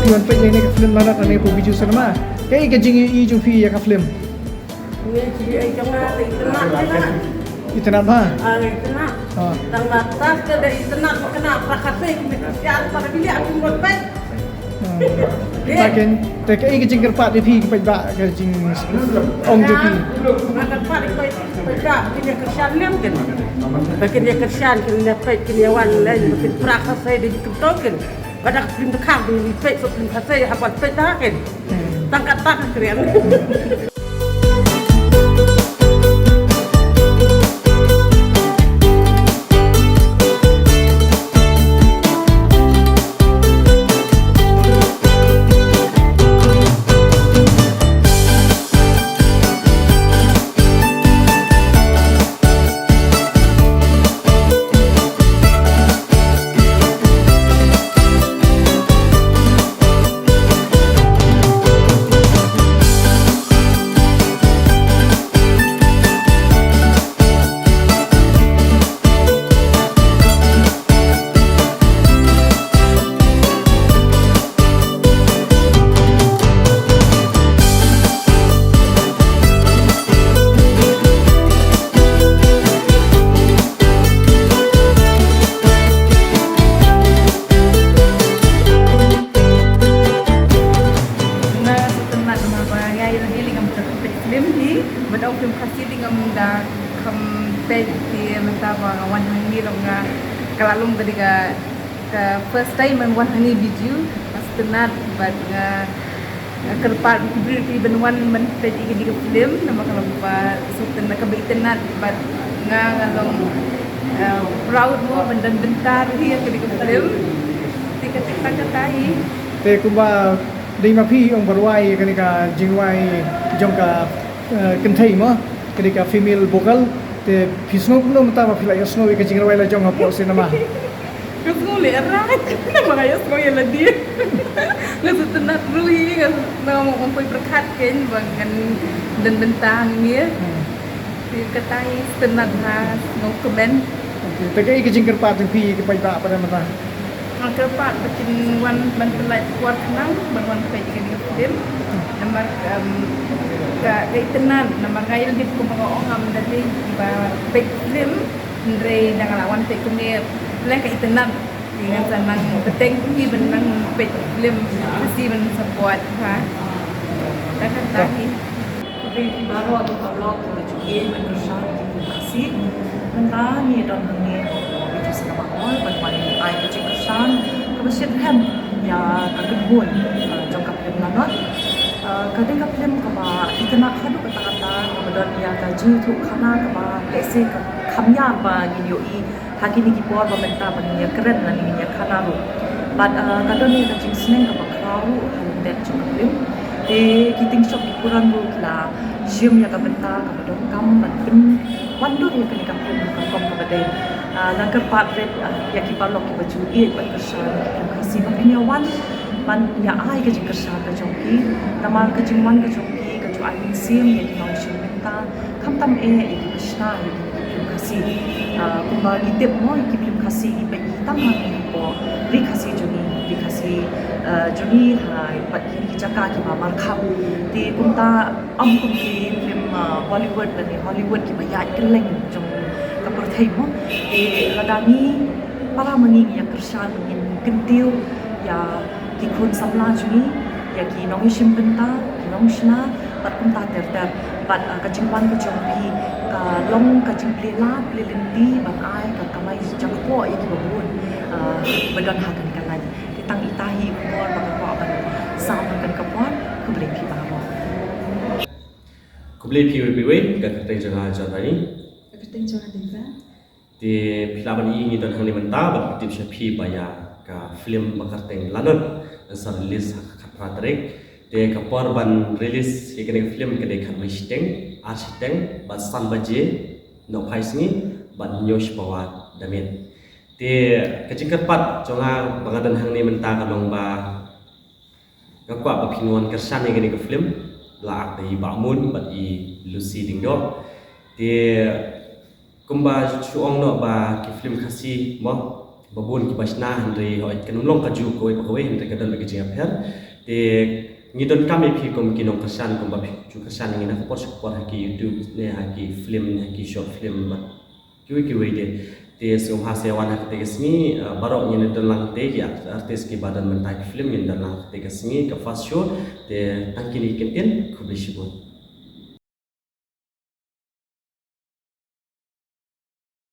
pion pe ne ka film mana kan ne pu biju sama kai ka jing I ju phi ya ka film Ini jadi ayam nak internet kan? itna ba Internet. Tang batas ke dari internet kena prakasi kemudian pada bilik aku ngopet. Makin te kai ka jing kerpat di phi ka ba ka jing ong ju phi Makan pada baik kini kerjaan ni mungkin. Bagi dia kerjaan kini baik kini wan lain mungkin prakasi di token. Pada film tekam di baik film kasih apa baik tak kan? Tangkat tak keren. Film kasih dengan muda compete di mentaba wan hani longa kalalum ketika first time wan hani biju pastenat bad kerpat beri benwan menpej di film nama kalau ba suten nak kebeitenat bad ngalong proud mo bendan bentar dia ketika film tika katai te kumba dei ma phi ong barwai ka ni ka jingwai jong ka kentai mo ketika female vocal te pisno puno mata ma phila yasno ka jingwai la jong hapo sinema Terus nguli erat, nama ayah sekolah yang dia. Nggak tenat rui, nggak mau mempunyai berkat kan, bangan dan bentang ni. Katai tenat has mau komen. te kai ka jing kerpat phi ka pai ba pada mata Kerpat bikin wan bantelai kuat kenang, berwan kayak gini film. Nama kayak tenat, nama kayak lebih kumpulan orang dari baik film. Dari dengan lawan teknik Lai ka itenat dengan sanang beteng ni benang pet film mesti ben support ha. Takkan tahi. Tapi baru atau kalau juga berusaha kasih mentah ni dan ni itu sekarang awal bagaimana ai kerja kesan kemudian hem ya kagubun jangka film lanot kadang film kaba itenat hadu kata-kata kemudian ya gaji tu kana kaba lesi kamnya ba gini hakini kipor bamenta baniya keren na niya kanaru but kadon ni kajing sneng ka bakraru handet chuklim de kiting shop kurang ru la gym ya ka benta ka badong kam ban wandu ni ka kaplim ka kom ka bade la ka pat red ya ki parlo ki baju e ban ka shan ka si ba kanya wan ban ya ai ka jing ka sha ka chongki tamar ka jing wan ka chongki ka chu ai sim ya ki nong shim benta kam tam e ki shna kasih kumba gitip mo ikip kasih ipe hitam hangin po ri kasih jungi hai pat kini jaka ki mamar kham ti kumta kum ki film Bollywood dan Hollywood ki bayat keleng jong kapur thai mo radani para mangi ya kersan in kentil ya ki khun samla jungi ya ki nong shim benta ki nong shna pat kumta ter pat kachingwan ka jongpi long kacing plela plelenti ban ai ka kamai jangpo ya ki babun badan hakan kalan kitang itahi umur bangko ban sama kan kapon kuble pi bamo kuble pi we ka kateng janga jadani kateng janga deva di filaman ini dan hang menta ba tip pi baya ka film bakarteng lanot sa release kapratrek de kapor ban release ikene film kede kan wishteng architeng ba sanbaje no paisni ban nyosh bawa damit te kecingkepat jonga bangadan hang ni menta kalong ba gakwa ba pinuan kersan ikene ke film la ak dei bamun ba i lucy dingdo te kumba chuong no ba ki film khasi mo babun ki basna handri hoi kanulong kaju koi pakoi handri kadon bagi jing apher te ngidon kami phi kom kinong kersan kom ba ju kersan ngina ko por support haki YouTube ne haki film ne haki short film ba kiwi de te som ha sewan hak te gesmi barok ngine don lang te ki artis ki badan mentai film ngin dan lang te gesmi ka fast show te tangkini kenten kubli shibun